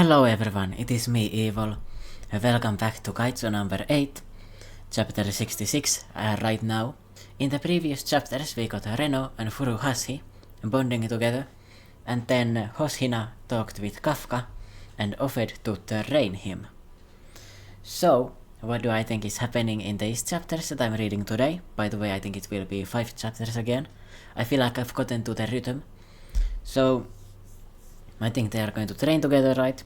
Hello everyone, it is me Evill. Welcome back to Kaiju number 8, chapter 66 right now. In the previous chapters we got Reno and Furuhashi bonding together, and then Hoshina talked with Kafka and offered to train him. So, what do I think is happening in these chapters that I'm reading today? By the way, I think it will be 5 chapters again. I feel like I've gotten to the rhythm. So, I think they are going to train together, right?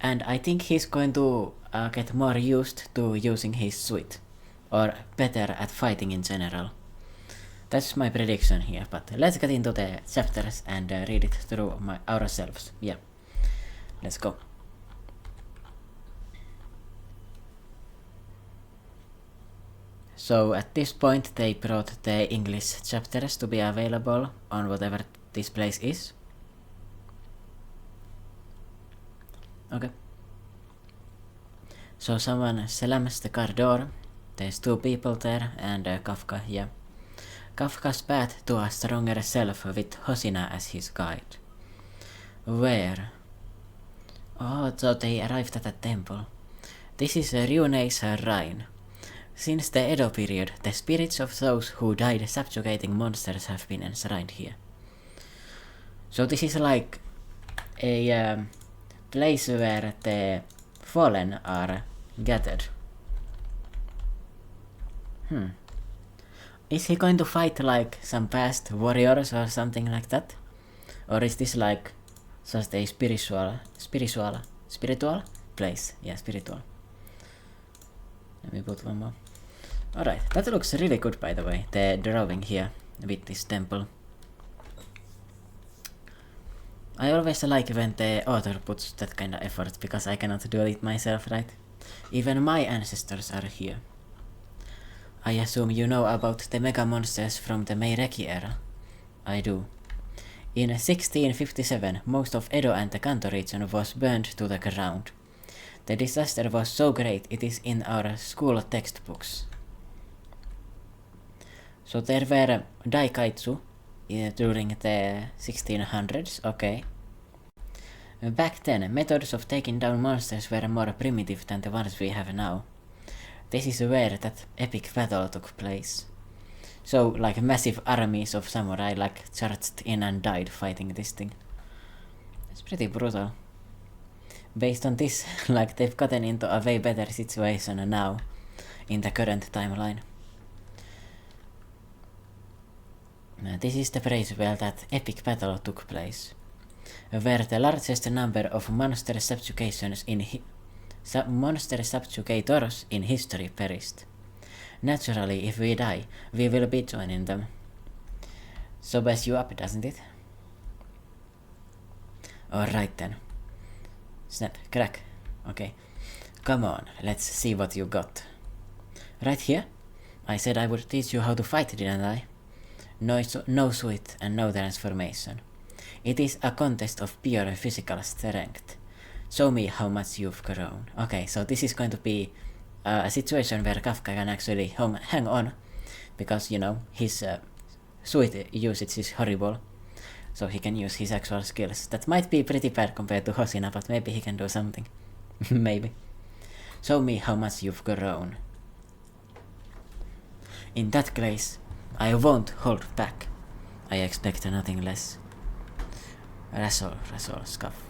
And I think he's going to get more used to using his suit, or better at fighting in general. That's my prediction here, but let's get into the chapters and read it through ourselves. Yeah, let's go. So at this point they brought the English chapters to be available on whatever this place is. Okay. So someone slams the car door. There's 2 people there and Kafka, yeah. Kafka's path to a stronger self with Hoshina as his guide. Where? Oh, so they arrived at a temple. This is Ryunei's shrine. Since the Edo period, the spirits of those who died subjugating monsters have been enshrined here. So this is like a place where the fallen are gathered. Is he going to fight like some past warriors or something like that? Or is this like just a spiritual place? Yeah, spiritual. Let me put one more. Alright, that looks really good by the way, the drawing here with this temple. I always like when the author puts that kind of effort, because I cannot do it myself, right? Even my ancestors are here. I assume you know about the mega monsters from the Meireki era. I do. In 1657, most of Edo and the Kanto region was burned to the ground. The disaster was so great it is in our school textbooks. So there were Kaiju during the 1600s, okay. Back then, methods of taking down monsters were more primitive than the ones we have now. This is where that epic battle took place. So, like massive armies of samurai like charged in and died fighting this thing. It's pretty brutal. Based on this, like they've gotten into a way better situation now in the current timeline. This is the place where that epic battle took place, where the largest number of monster subjugators in history perished. Naturally, if we die, we will be joining them. So mess you up, doesn't it? Alright then. Snap, crack. Okay. Come on, let's see what you got. Right here? I said I would teach you how to fight, didn't I? No suit and no transformation. It is a contest of pure physical strength. Show me how much you've grown. Okay, so this is going to be a situation where Kafka can actually hang on, because, you know, his suit usage is horrible, so he can use his actual skills. That might be pretty bad compared to Hoshina, but maybe he can do something. Maybe. Show me how much you've grown. In that case, I won't hold back. I expect nothing less. Wrestle, scuff.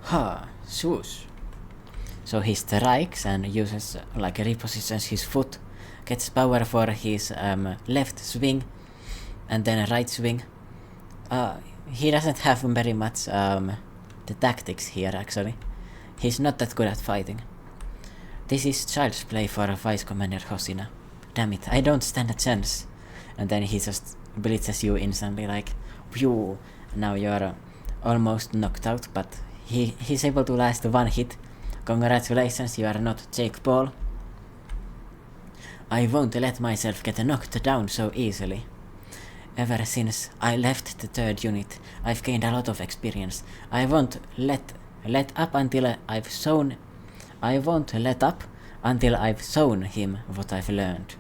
Ha, swoosh. So he strikes and uses, like, repositions his foot, gets power for his left swing, and then right swing. He doesn't have very much the tactics here, actually. He's not that good at fighting. This is child's play for a Vice Commander Hoshina. Damn it, I don't stand a chance. And then he just blitzes you instantly, like, phew. Now you're almost knocked out, but he's able to last 1 hit. Congratulations, you are not Jake Paul. I won't let myself get knocked down so easily. Ever since I left the 3rd unit, I've gained a lot of experience. I won't let up until I've shown him what I've learned.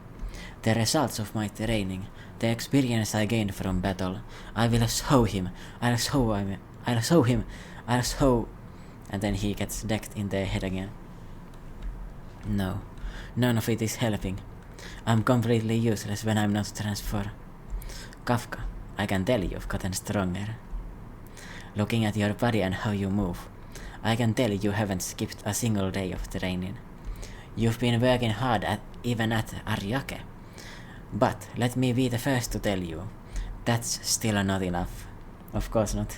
The results of my training The experience I gained from battle, I will show him, I'll show him, I'll show him, I'll show... And then he gets decked in the head again. No, none of it is helping. I'm completely useless when I'm not transformed. Kafka, I can tell you've gotten stronger. Looking at your body and how you move, I can tell you haven't skipped a single day of training. You've been working hard even at Aryake. But let me be the first to tell you, that's still not enough. Of course not.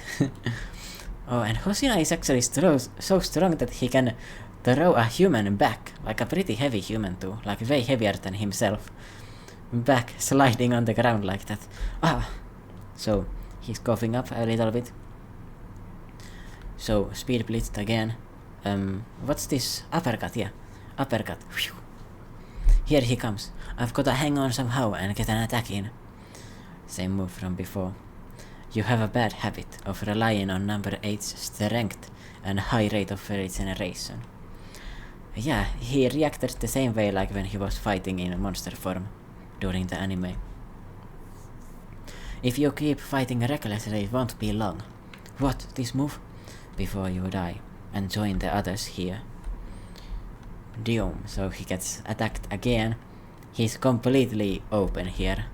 Oh, and Hosina is actually so strong that he can throw a human back, like a pretty heavy human too, like way heavier than himself, back, sliding on the ground like that. Ah! So, he's coughing up a little bit. So, speed blitzed again. What's this? Uppercut, yeah. Uppercut. Whew. Here he comes. I've gotta hang on somehow and get an attack in. Same move from before. You have a bad habit of relying on number 8's strength and high rate of regeneration. Yeah, he reacted the same way like when he was fighting in monster form during the anime. If you keep fighting recklessly, it won't be long. What, this move? Before you die and join the others here. Doom, so he gets attacked again. He's completely open here.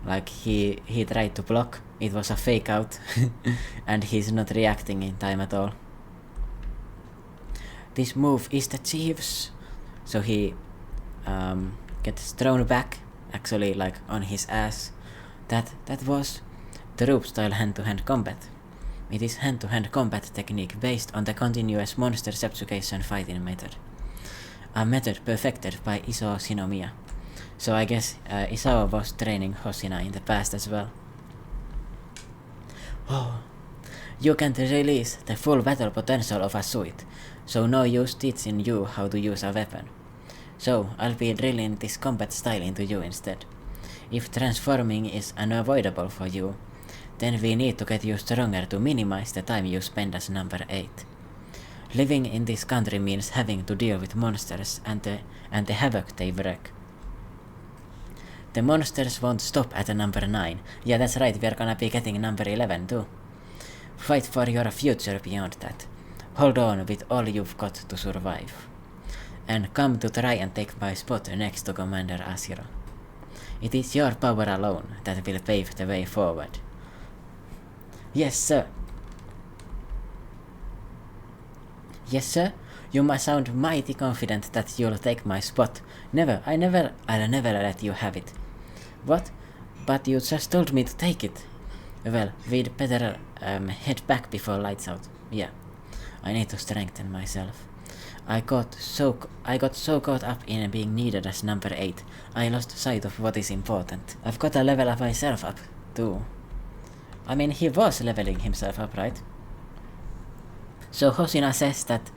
Like he tried to block, it was a fake out, and he's not reacting in time at all. This move is the Chief's, so he gets thrown back, actually like on his ass. That was troop style hand-to-hand combat. It is hand-to-hand combat technique based on the continuous monster subjugation fighting method. A method perfected by Isao Shinomiya. So I guess Isao was training Hosina in the past as well. Oh, you can't release the full battle potential of a suit, so no use teaching you how to use a weapon. So I'll be drilling this combat style into you instead. If transforming is unavoidable for you, then we need to get you stronger to minimize the time you spend as number 8. Living in this country means having to deal with monsters and the havoc they wreak. The monsters won't stop at number 9. Yeah, that's right, we're gonna be getting number 11 too. Fight for your future beyond that. Hold on with all you've got to survive. And come to try and take my spot next to Commander Ashiro. It is your power alone that will pave the way forward. Yes, sir. Yes, sir. You must sound mighty confident that you'll take my spot. I'll never let you have it. What? But you just told me to take it. Well, we'd better head back before lights out. Yeah, I need to strengthen myself. I got so caught up in being needed as number 8, I lost sight of what is important. I've got to level up myself up, too. I mean, he was leveling himself up, right? So Hosina says that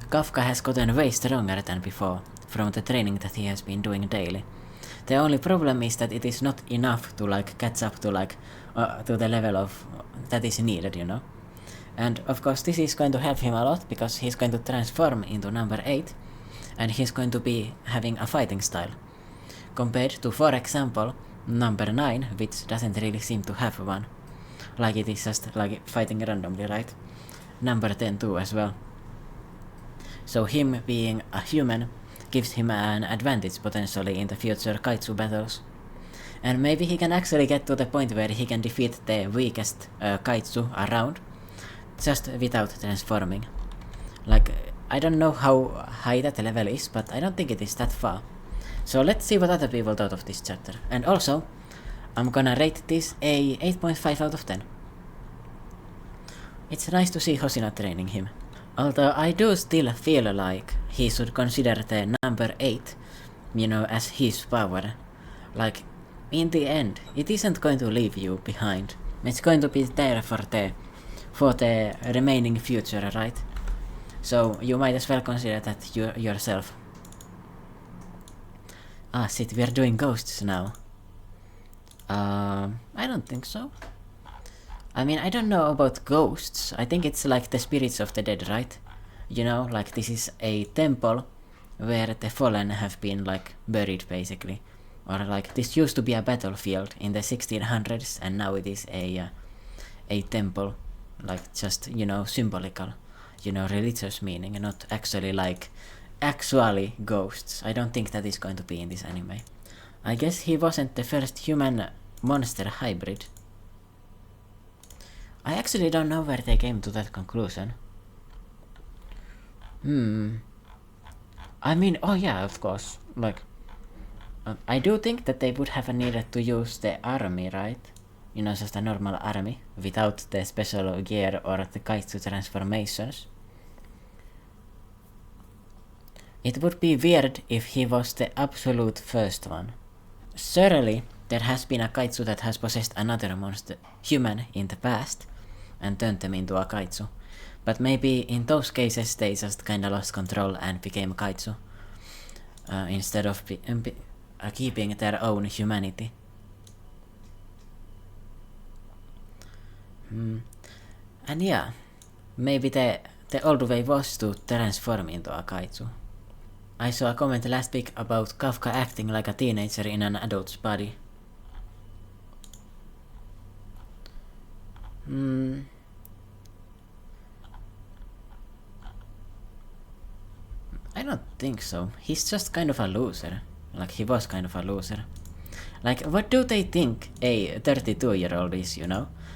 Kafka has gotten way stronger than before, from the training that he has been doing daily. The only problem is that it is not enough to like catch up to like to the level of that is needed, you know. And of course this is going to help him a lot because he's going to transform into number 8 and he's going to be having a fighting style. Compared to, for example, number 9, which doesn't really seem to have one. Like it is just like fighting randomly, right? Number 10 too as well. So him being a human gives him an advantage potentially in the future Kaiju battles. And maybe he can actually get to the point where he can defeat the weakest Kaiju around, just without transforming. Like, I don't know how high that level is, but I don't think it is that far. So let's see what other people thought of this chapter. And also, I'm gonna rate this a 8.5 out of 10. It's nice to see Hosina training him. Although I do still feel like he should consider the number 8, you know, as his power. Like, in the end, it isn't going to leave you behind. It's going to be there for the remaining future, right? So you might as well consider that yourself. Ah, shit, we're doing ghosts now. I don't think so. I mean, I don't know about ghosts. I think it's like the spirits of the dead, right? You know, like this is a temple where the fallen have been like buried basically. Or like, this used to be a battlefield in the 1600s and now it is a temple. Like, just, symbolical, religious meaning, and not actually like, actually ghosts. I don't think that is going to be in this anime. I guess he wasn't the first human monster hybrid. I actually don't know where they came to that conclusion. I mean, oh yeah, of course. Like, I do think that they would have needed to use the army, right? Just a normal army, without the special gear or the kaiju transformations. It would be weird if he was the absolute first one. Certainly, there has been a kaiju that has possessed another human in the past, and turned them into a kaiju. But maybe in those cases they just kinda lost control and became kaiju, instead of keeping their own humanity. And yeah, maybe the old way was to transform into a kaiju. I saw a comment last week about Kafka acting like a teenager in an adult's body. I don't think so. He's just kind of a loser. Like, he was kind of a loser. Like, what do they think a 32-year-old is,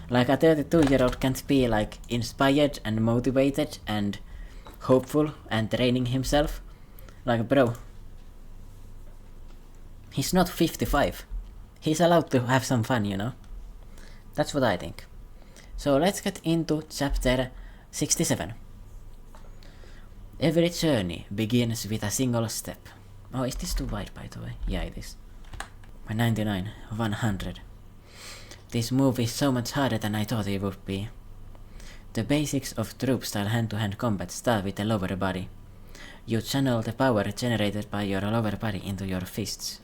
Like, a 32-year-old can't be, like, inspired and motivated and hopeful and training himself. Like, bro. He's not 55. He's allowed to have some fun, That's what I think. So let's get into chapter 67. Every journey begins with a single step. Oh, is this too wide, by the way? Yeah, it is. 99, 100. This move is so much harder than I thought it would be. The basics of troop-style hand-to-hand combat start with the lower body. You channel the power generated by your lower body into your fists.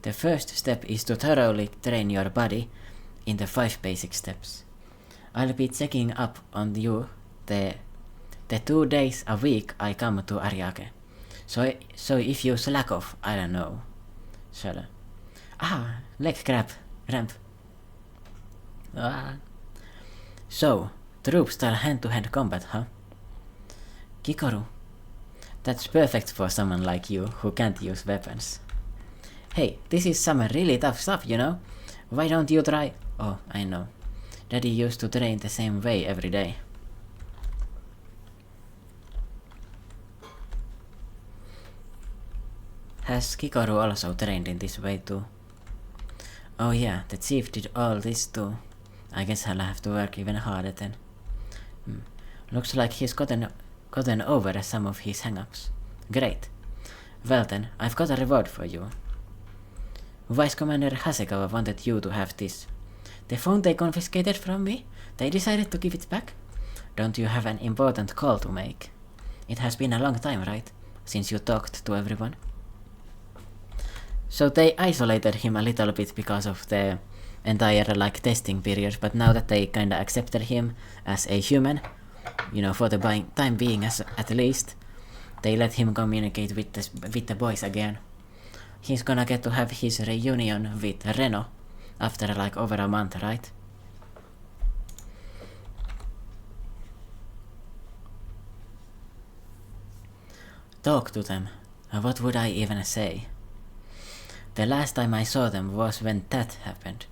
The first step is to thoroughly train your body in the 5 basic steps. I'll be checking up on you the 2 days a week I come to Ariake. So if you slack off, I don't know. Shut up. Leg grab. Ramp. So, troop-style hand-to-hand combat, huh? Kikoru. That's perfect for someone like you, who can't use weapons. Hey, this is some really tough stuff, Why don't you try— Oh, I know. Daddy used to train the same way every day. Has Kikoru also trained in this way too? Oh yeah, the chief did all this too. I guess I'll have to work even harder then. Looks like he's gotten over some of his hang-ups. Great. Well then, I've got a reward for you. Vice Commander Hasegawa wanted you to have this. The phone they confiscated from me? They decided to give it back? Don't you have an important call to make? It has been a long time, right? Since you talked to everyone. So they isolated him a little bit because of the entire testing period, but now that they kinda accepted him as a human, for the time being at least, they let him communicate with the boys again. He's gonna get to have his reunion with Reno after over a month, right? Talk to them. What would I even say? The last time I saw them was when that happened.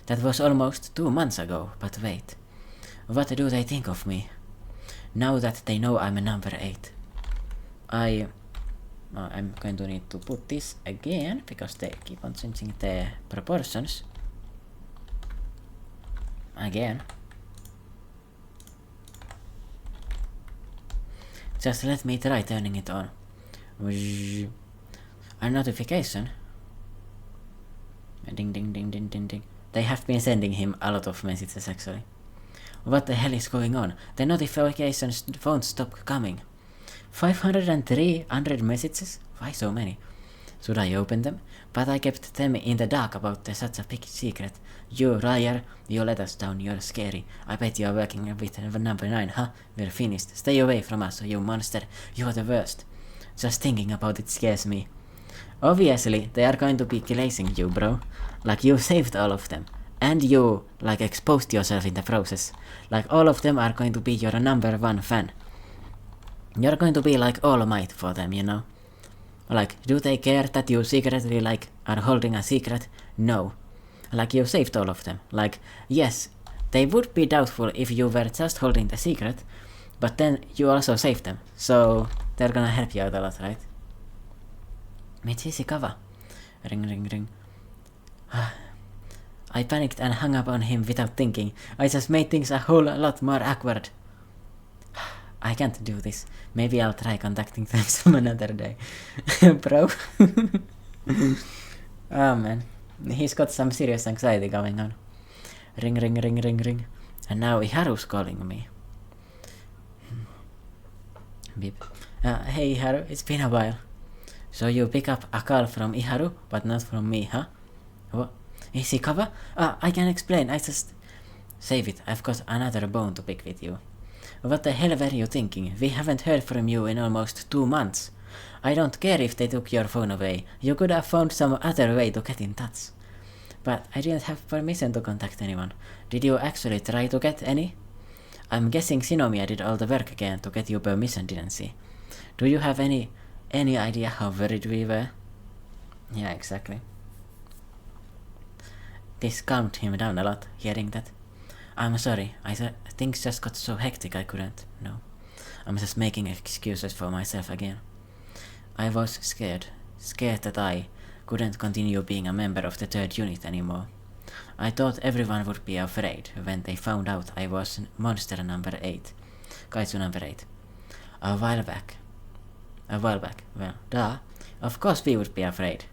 That was almost 2 months ago, but wait. What do they think of me? Now that they know I'm a number 8. I'm going to need to put this again, because they keep on changing the proportions. Again. Just let me try turning it on. A notification. Ding ding ding ding ding ding. They have been sending him a lot of messages actually. What the hell is going on? The notifications won't stop coming. 500 messages? Why so many? Should I open them? But I kept them in the dark about such a big secret. You liar, you let us down, you're scary. I bet you're working with number 9, huh? We're finished. Stay away from us, you monster. You're the worst. Just thinking about it scares me. Obviously, they are going to be glazing you, bro. Like, you saved all of them. And you, like, exposed yourself in the process. Like, all of them are going to be your number one fan. You're going to be like All Might for them, you know? Like, do they care that you secretly, like, are holding a secret? No. Like, you saved all of them. Like, yes, they would be doubtful if you were just holding the secret, but then you also saved them. So, they're gonna help you out a lot, right? Michisi Kava. Ring, ring, ring. I panicked and hung up on him without thinking. I just made things a whole lot more awkward. I can't do this. Maybe I'll try contacting them some another day. Bro. Oh man. He's got some serious anxiety going on. Ring, ring, ring, ring, ring. And now Iharu's calling me. Beep. Hey Iharu, it's been a while. So you pick up a call from Iharu, but not from me, huh? What? Is he Kava? I can explain, I just... Save it, I've got another bone to pick with you. What the hell were you thinking? We haven't heard from you in almost 2 months. I don't care if they took your phone away. You could have found some other way to get in touch. But I didn't have permission to contact anyone. Did you actually try to get any? I'm guessing Shinomiya did all the work again to get you permission, didn't she? Do you have any idea how worried we were? Yeah, exactly. This calmed him down a lot, hearing that. I'm sorry, things just got so hectic I couldn't. No. I'm just making excuses for myself again. I was scared that I couldn't continue being a member of the 3rd unit anymore. I thought everyone would be afraid when they found out I was monster number 8. Kaiju number 8. A while back. Well, duh. Of course we would be afraid.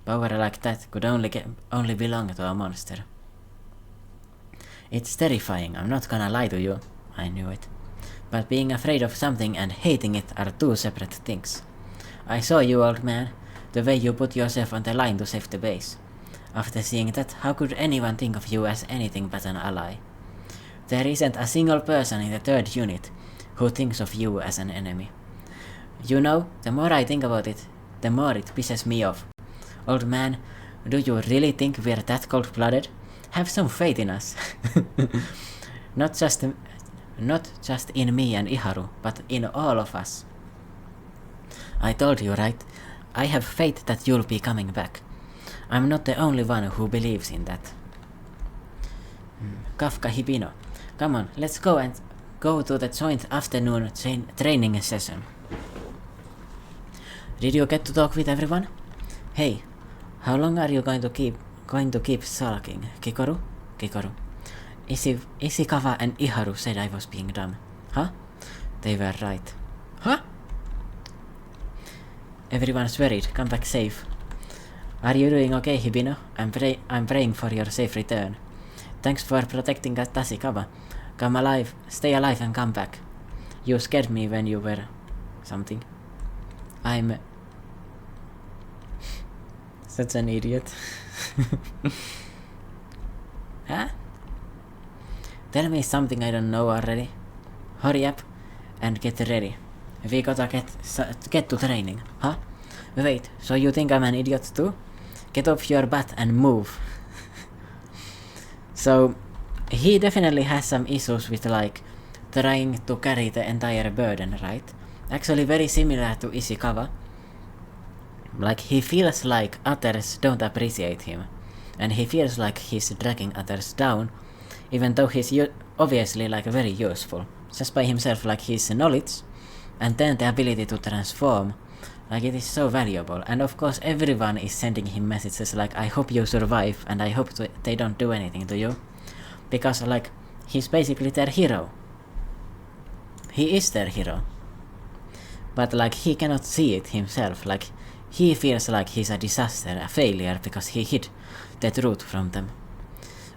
Power like that could only belong to a monster. It's terrifying, I'm not gonna lie to you. I knew it. But being afraid of something and hating it are 2 separate things. I saw you, old man. The way you put yourself on the line to save the base. After seeing that, how could anyone think of you as anything but an ally? There isn't a single person in the 3rd unit who thinks of you as an enemy. You know, the more I think about it, the more it pisses me off. Old man, do you really think we're that cold-blooded? Have some faith in us. Not just in me and Iharu, but in all of us. I told you, right? I have faith that you'll be coming back. I'm not the only one who believes in that. Kafka Hibino. Come on, let's go to the joint afternoon training session. Did you get to talk with everyone? Hey, how long are you going to keep sulking, Kikoru? Ishikawa and Iharu said I was being dumb. Huh? They were right. Huh? Everyone's worried. Come back safe. Are you doing okay, Hibino? I'm praying for your safe return. Thanks for protecting Tashikawa. Come alive, stay alive and come back. You scared me when you were... something. I'm... such an idiot. Huh? Tell me something I don't know already. Hurry up and get ready. We gotta get to training, huh? Wait, so you think I'm an idiot too? Get off your butt and move. So, he definitely has some issues with like trying to carry the entire burden, right? Actually very similar to Ishikawa. Like he feels like others don't appreciate him. And he feels like he's dragging others down, even though he's obviously like very useful. Just by himself, like his knowledge, and then the ability to transform, like it is so valuable. And of course everyone is sending him messages like, I hope you survive and I hope they don't do anything to you. Because like, he's basically their hero. He is their hero. But like, he cannot see it himself. Like, he feels like he's a disaster, a failure, because he hid the truth from them.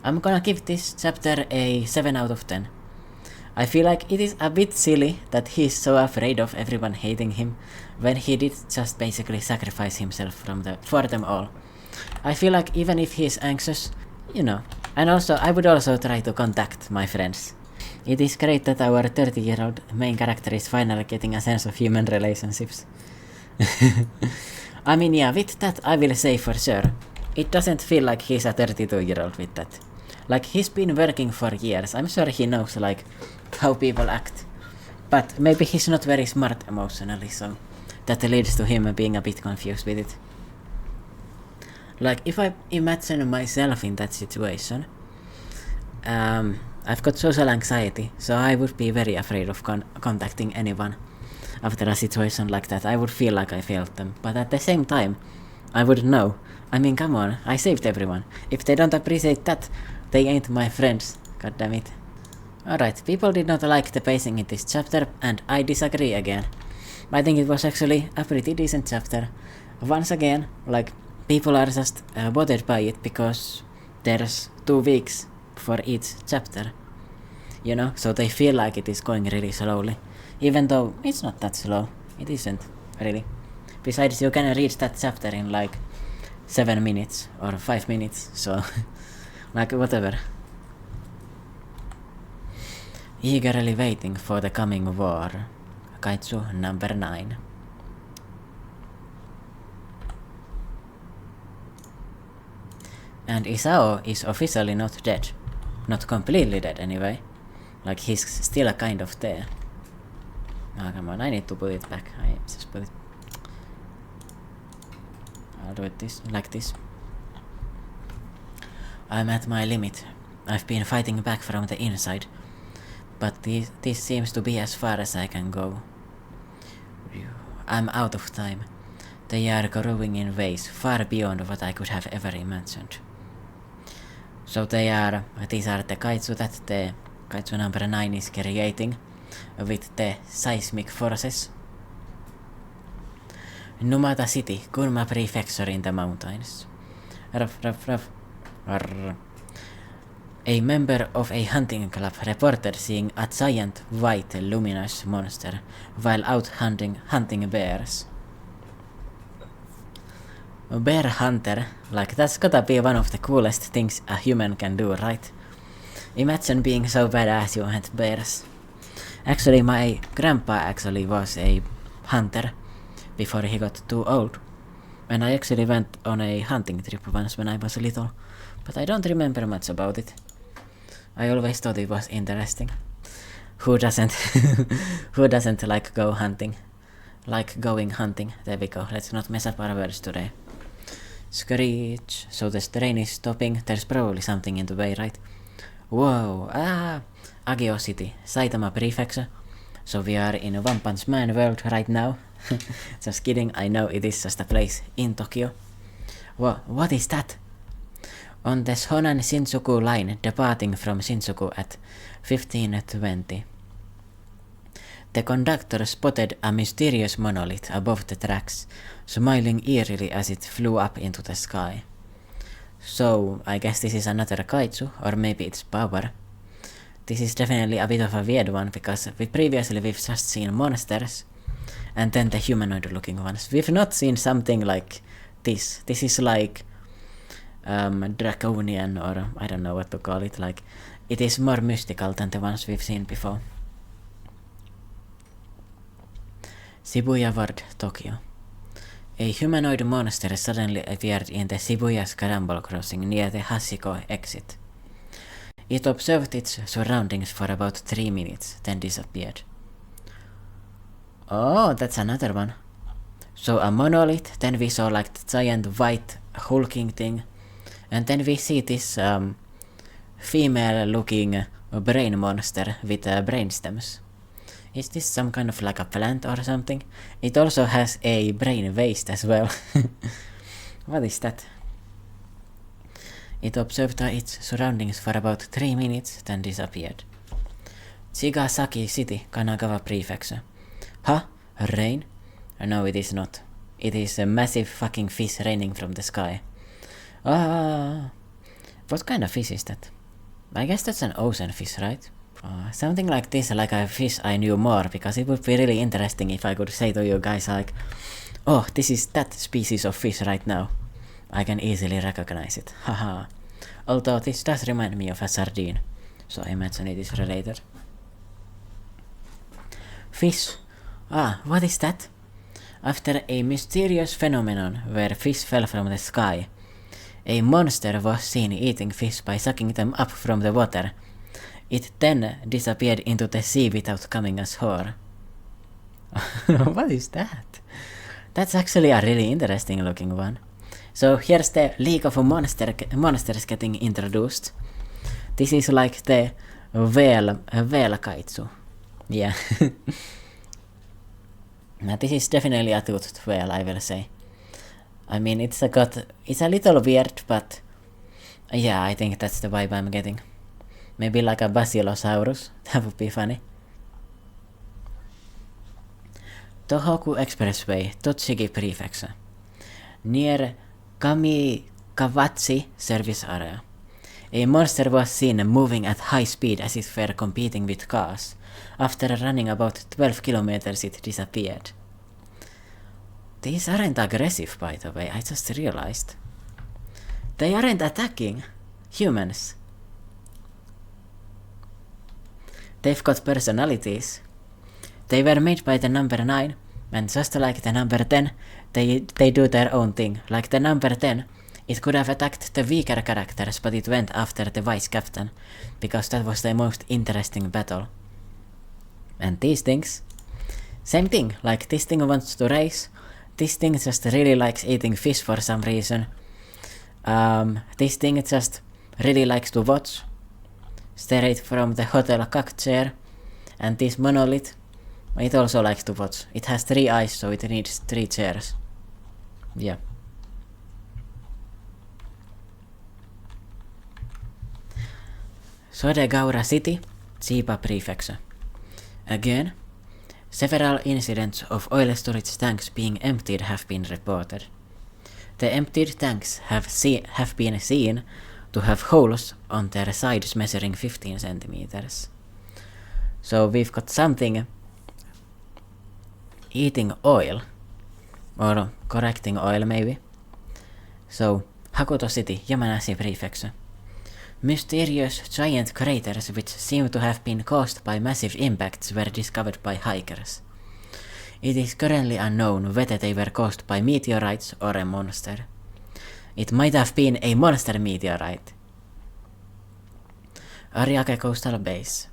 I'm gonna give this chapter a 7 out of 10. I feel like it is a bit silly that he's so afraid of everyone hating him, when he did just basically sacrifice himself for them all. I feel like even if he's anxious, you know. And also, I would also try to contact my friends. It is great that our 30-year-old main character is finally getting a sense of human relationships. I mean, yeah, with that I will say for sure. It doesn't feel like he's a 32-year-old with that. Like, he's been working for years. I'm sure he knows, like, how people act. But maybe he's not very smart emotionally, so that leads to him being a bit confused with it. Like, if I imagine myself in that situation, I've got social anxiety, so I would be very afraid of contacting anyone after a situation like that. I would feel like I failed them, but at the same time, I would know. I mean, come on, I saved everyone. If they don't appreciate that, they ain't my friends. God damn it. Alright, people did not like the pacing in this chapter, and I disagree again. I think it was actually a pretty decent chapter. Once again, like, people are just bothered by it because there's 2 weeks for each chapter. You know, so they feel like it is going really slowly. Even though it's not that slow. It isn't, really. Besides, you can read that chapter in like 7 minutes or 5 minutes, so like whatever. Eagerly waiting for the coming war. Kaiju number 9. And Isao is officially not dead. Not completely dead anyway. Like, he's still kind of there. Oh, come on, I need to put it back. I just put it... I'll do it like this. I'm at my limit. I've been fighting back from the inside. But this seems to be as far as I can go. I'm out of time. They are growing in ways far beyond what I could have ever imagined. So these are the kaiju that the kaiju number 9 is creating with the seismic forces. Numata City, Gunma Prefecture in the mountains. Ruff, ruff, ruff. Arr. A member of a hunting club reported seeing a giant white luminous monster while out hunting bears. A bear hunter, like, that's gotta be one of the coolest things a human can do, right? Imagine being so badass you hunt bears. Actually, my grandpa actually was a hunter before he got too old. And I actually went on a hunting trip once when I was little, but I don't remember much about it. I always thought it was interesting. Who doesn't who doesn't like go hunting? Like going hunting. There we go. Let's not mess up our words today. Screech. So the train is stopping. There's probably something in the way, right? Whoa. Ageo City. Saitama Prefecture. So we are in a One Punch Man world right now. Just kidding. I know it is just a place in Tokyo. Whoa. What is that? On the Honan-Shinjuku line departing from Shinjuku at 15:20. The conductor spotted a mysterious monolith above the tracks, smiling eerily as it flew up into the sky. So, I guess this is another kaiju, or maybe it's power. This is definitely a bit of a weird one, because we've just seen monsters, and then the humanoid-looking ones. We've not seen something like this. This is like draconian, or I don't know what to call it. Like, it is more mystical than the ones we've seen before. Shibuya Ward, Tokyo. A humanoid monster suddenly appeared in the Shibuya Scramble crossing near the Hashiko exit. It observed its surroundings for about 3 minutes, then disappeared. Oh, that's another one. So a monolith, then we saw like the giant white hulking thing, and then we see this female-looking brain monster with brain stems. Is this some kind of like a plant or something? It also has a brain waste as well. What is that? It observed its surroundings for about 3 minutes, then disappeared. Chigasaki City, Kanagawa Prefecture. Huh? Rain? No, it is not. It is a massive fucking fish raining from the sky. What kind of fish is that? I guess that's an ocean fish, right? Something like this, like a fish I knew more, because it would be really interesting if I could say to you guys like, oh, this is that species of fish right now. I can easily recognize it, haha. Although this does remind me of a sardine, so I imagine it is related. Fish. What is that? After a mysterious phenomenon where fish fell from the sky, a monster was seen eating fish by sucking them up from the water. It then disappeared into the sea without coming ashore. What is that? That's actually a really interesting looking one. So here's the League of Monsters getting introduced. This is like the whale kaiju. Yeah. Now this is definitely a toothed whale, I will say. I mean, it's a little weird, but yeah, I think that's the vibe I'm getting. Maybe like a Basilosaurus, that would be funny. Tohoku Expressway, Tochigi Prefecture. Near Kamikawachi service area. A monster was seen moving at high speed as if it were competing with cars. After running about 12 kilometers, it disappeared. These aren't aggressive, by the way, I just realized. They aren't attacking humans. They've got personalities. They were made by the number 9, and just like the number 10, they do their own thing. Like the number 10, it could have attacked the weaker characters, but it went after the vice captain, because that was the most interesting battle. And these things, same thing, like this thing wants to race, this thing just really likes eating fish for some reason. This thing just really likes to watch, straight from the hotel cock chair, and this monolith, it also likes to watch. It has 3 eyes, so it needs 3 chairs. Yeah. Sodegaura City, Chiba Prefecture. Again, several incidents of oil storage tanks being emptied have been reported. The emptied tanks have been seen to have holes on their sides measuring 15 centimeters. So we've got something eating oil, or correcting oil maybe. So, Hakuto City, Yamanashi Prefecture. Mysterious giant craters which seem to have been caused by massive impacts were discovered by hikers. It is currently unknown whether they were caused by meteorites or a monster. It might have been a monster meteorite. Ariake Coastal Base.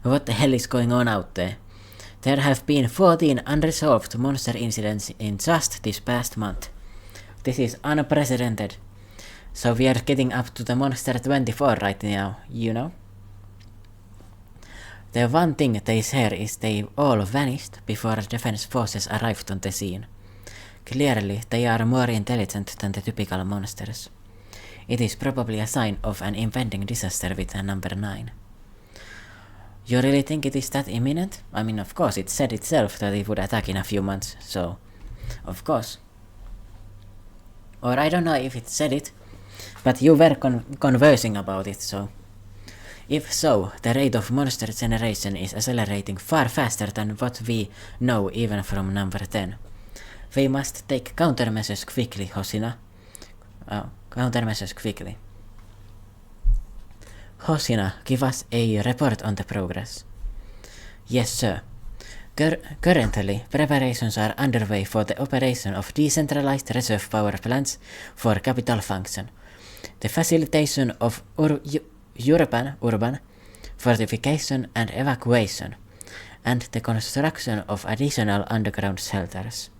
What the hell is going on out there? There have been 14 unresolved monster incidents in just this past month. This is unprecedented. So we are getting up to the monster 24 right now, you know? The one thing they share is they all vanished before defense forces arrived on the scene. Clearly, they are more intelligent than the typical monsters. It is probably a sign of an impending disaster with a number 9. You really think it is that imminent? I mean, of course, it said itself that it would attack in a few months, so... Of course. Or I don't know if it said it, but you were conversing about it, so... If so, the rate of monster generation is accelerating far faster than what we know even from number 10. We must take countermeasures quickly, Hoshina. Countermeasures quickly. Hoshina, give us a report on the progress. Yes, sir. Currently, preparations are underway for the operation of decentralized reserve power plants for capital function, the facilitation of urban fortification and evacuation, and the construction of additional underground shelters.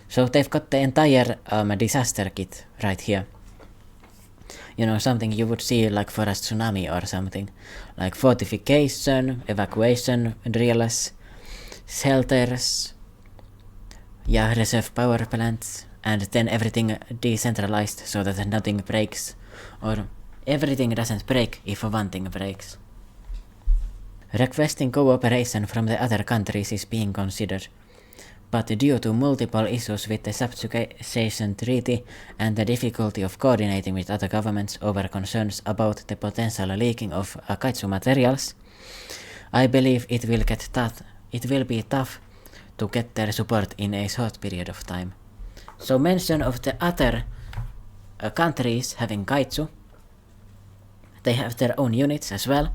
So they've got the entire disaster kit right here. You know, something you would see like for a tsunami or something. Like fortification, evacuation drills, shelters, yeah, reserve power plants, and then everything decentralized so that nothing breaks, or everything doesn't break if one thing breaks. Requesting cooperation from the other countries is being considered, but due to multiple issues with the subjugation treaty and the difficulty of coordinating with other governments over concerns about the potential leaking of kaiju materials, I believe it will be tough to get their support in a short period of time. So mention of the other countries having kaiju. They have their own units as well,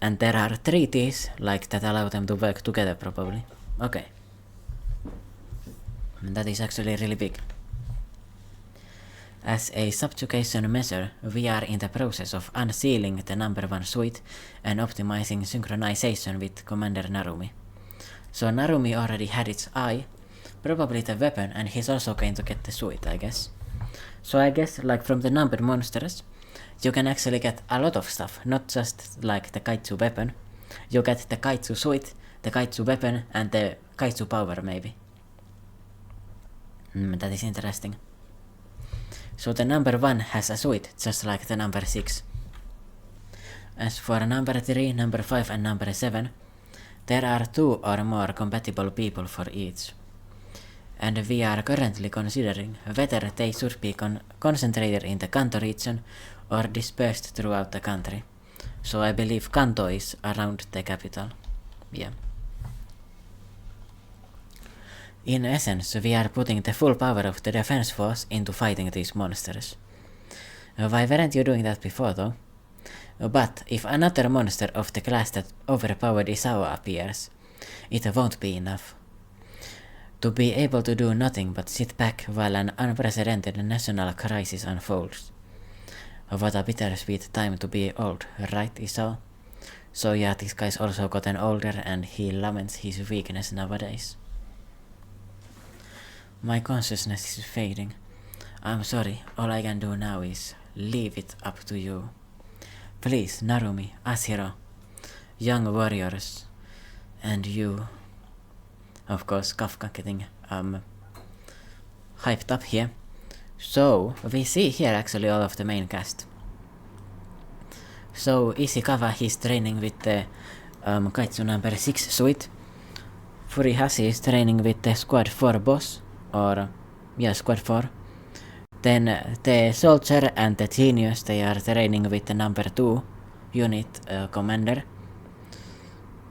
and there are treaties like that allow them to work together probably. Okay. That is actually really big. As a subjugation measure, we are in the process of unsealing the number 1 suite and optimizing synchronization with Commander Narumi. So Narumi already had its eye, probably the weapon, and he's also going to get the suite, I guess. So I guess, like from the numbered monsters, you can actually get a lot of stuff, not just like the Kaiju weapon. You get the Kaiju suite, the Kaiju weapon, and the Kaiju power maybe. That is interesting. So the number 1 has a suite, just like the number 6. As for number 3, number 5 and number 7, there are 2 or more compatible people for each. And we are currently considering whether they should be concentrated in the Kanto region or dispersed throughout the country. So I believe Kanto is around the capital. Yeah. In essence, we are putting the full power of the defense force into fighting these monsters. Why weren't you doing that before though? But if another monster of the class that overpowered Isao appears, it won't be enough. To be able to do nothing but sit back while an unprecedented national crisis unfolds. What a bittersweet time to be old, right, Isao? So yeah, this guy's also gotten older and he laments his weakness nowadays. My consciousness is fading. I'm sorry, all I can do now is leave it up to you. Please, Narumi, Ashiro, young warriors, and you. Of course, Kafka getting hyped up here. So, we see here actually all of the main cast. So, Ishikawa, he's training with the Kaiju number 6 suite. Furuhashi is training with the Squad 4 boss, or yeah, Squad 4. Then the Soldier and the Genius, they are training with the number 2 unit commander.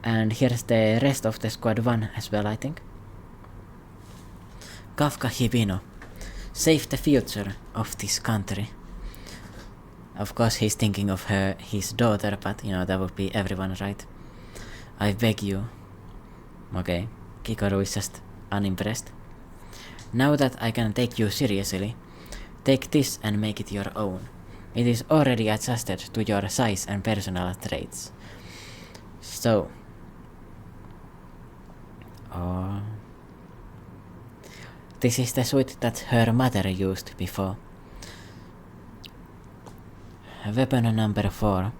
And here's the rest of the Squad 1 as well, I think. Kafka Hibino. Save the future of this country. Of course he's thinking of his daughter, but you know, that would be everyone, right? I beg you. Okay, Kikoru is just unimpressed. Now that I can take you seriously, take this and make it your own. It is already adjusted to your size and personal traits. So... this is the suite that her mother used before. Weapon number 4.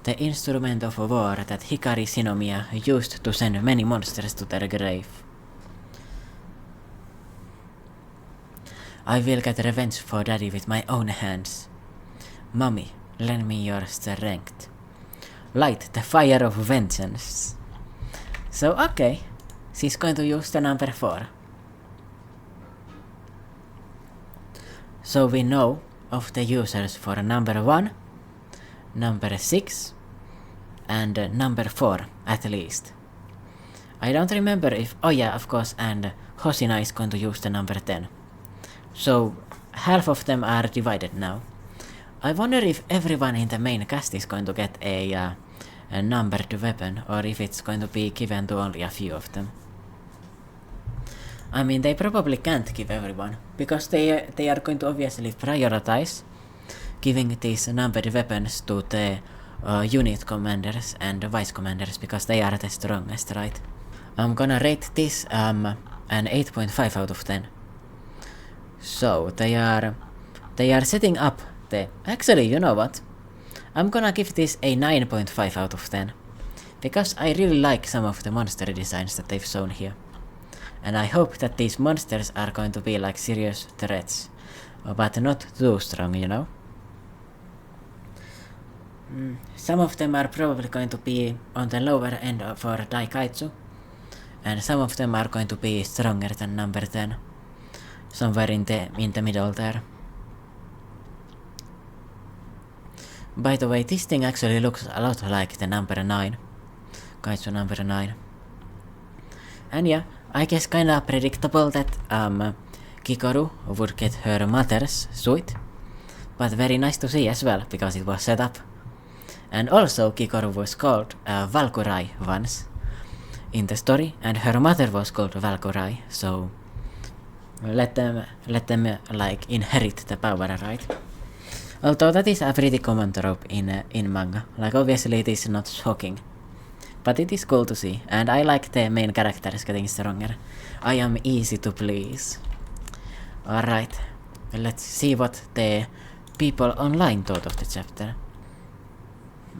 The instrument of war that Hikari Shinomiya used to send many monsters to their grave. I will get revenge for Daddy with my own hands. Mommy, lend me your strength. Light the fire of vengeance. So okay, she's going to use the number 4. So we know of the users for number 1, number 6, and number 4 at least. I don't remember if... oh yeah, of course, and Hoshina is going to use the number 10. So half of them are divided now. I wonder if everyone in the main cast is going to get a numbered weapon, or if it's going to be given to only a few of them. I mean, they probably can't give everyone, because they are going to obviously prioritize giving these numbered weapons to the unit commanders and vice commanders, because they are the strongest, right? I'm gonna rate this an 8.5 out of 10. So they are setting up the... actually, you know what? I'm gonna give this a 9.5 out of 10, because I really like some of the monster designs that they've shown here. And I hope that these monsters are going to be like serious threats, but not too strong, you know? Some of them are probably going to be on the lower end for Daikaiju, and some of them are going to be stronger than number 10. Somewhere in the middle there. By the way, this thing actually looks a lot like the number 9. Kaiju number 9. And yeah, I guess kinda predictable that Kikoru would get her mother's suite. But very nice to see as well, because it was set up. And also Kikoru was called Valkyrie once in the story, and her mother was called Valkyrie, so... let them like inherit the power, right? Although that is a pretty common trope in manga. Like obviously it is not shocking. But it is cool to see, and I like the main characters getting stronger. I am easy to please. Alright, let's see what the people online thought of the chapter.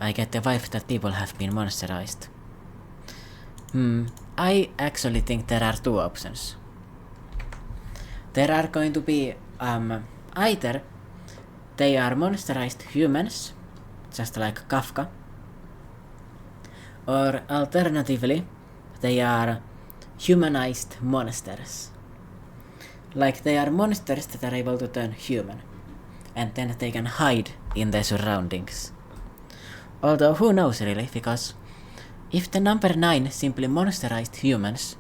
I get the vibe that people have been monsterized. I actually think there are two options. There are going to be either they are monsterized humans, just like Kafka, or alternatively they are humanized monsters. Like they are monsters that are able to turn human, and then they can hide in their surroundings. Although who knows really, because if the number 9 simply monsterized humans,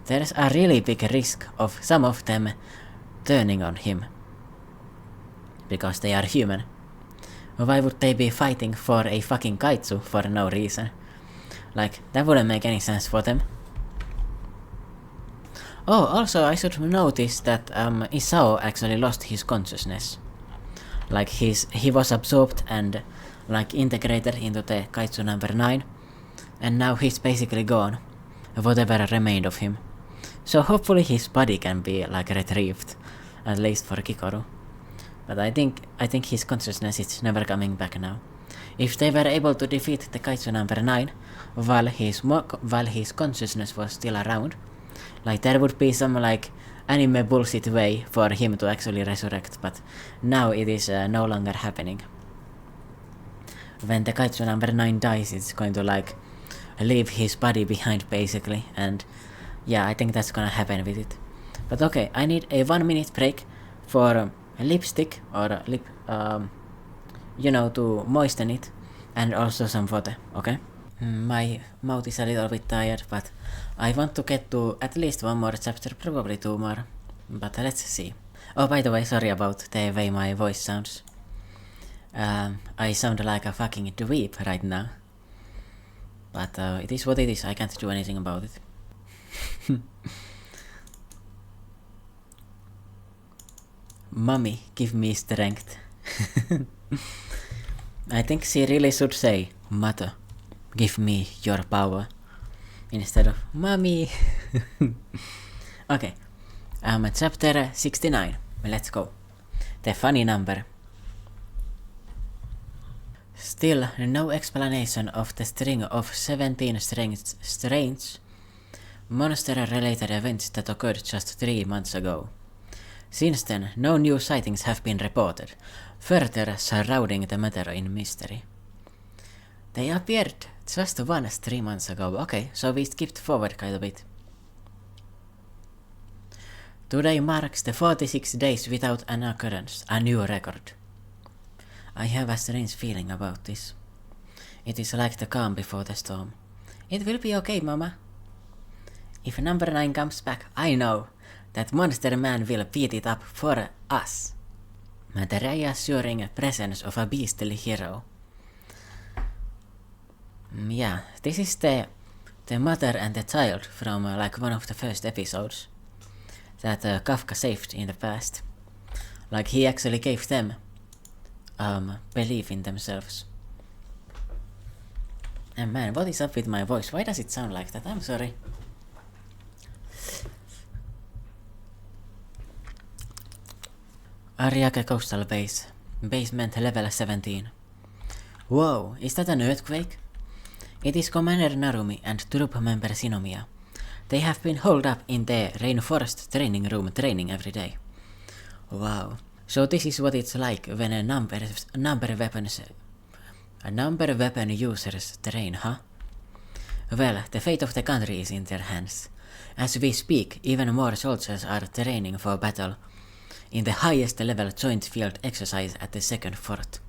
there's a really big risk of some of them turning on him. Because they are human. Why would they be fighting for a fucking kaiju for no reason? Like, that wouldn't make any sense for them. Oh, also I should notice that Isao actually lost his consciousness. Like he was absorbed and like integrated into the kaiju number 9, and now he's basically gone, whatever remained of him. So hopefully his body can be like retrieved, at least for Kikoru. But I think his consciousness is never coming back now. If they were able to defeat the kaiju number 9 while his consciousness was still around, like there would be some like anime bullshit way for him to actually resurrect, but now it is no longer happening. When the kaiju number 9 dies, it's going to like leave his body behind basically, and yeah, I think that's gonna happen with it. But okay, I need a 1 minute break for lipstick or lip, to moisten it, and also some water, okay? My mouth is a little bit tired, but I want to get to at least one more chapter, probably 2 more, but let's see. Oh, by the way, sorry about the way my voice sounds. I sound like a fucking dweeb right now. But it is what it is, I can't do anything about it. Mommy, give me strength. I think she really should say, Mother, give me your power, instead of Mommy. Okay, chapter 69, let's go. The funny number. Still, no explanation of the string of 17 strange monster-related events that occurred just 3 months ago. Since then, no new sightings have been reported, further shrouding the matter in mystery. They appeared just once 3 months ago. Okay, so we skipped forward quite a bit. Today marks the 46 days without an occurrence, a new record. I have a strange feeling about this. It is like the calm before the storm. It will be okay, Mama. If number 9 comes back, I know that Monster Man will beat it up for us. The reassuring presence of a beastly hero. Yeah, this is the mother and the child from like one of the first episodes that Kafka saved in the past. Like he actually gave them belief in themselves. And man, what is up with my voice? Why does it sound like that? I'm sorry. Ariake Coastal Base. Basement level 17. Whoa, is that an earthquake? It is Commander Narumi and troop member Shinomiya. They have been holed up in the Rainforest training room training every day. Wow. So this is what it's like when a number weapon users train, huh? Well, the fate of the country is in their hands. As we speak, even more soldiers are training for battle in the highest level joint field exercise at the second fort.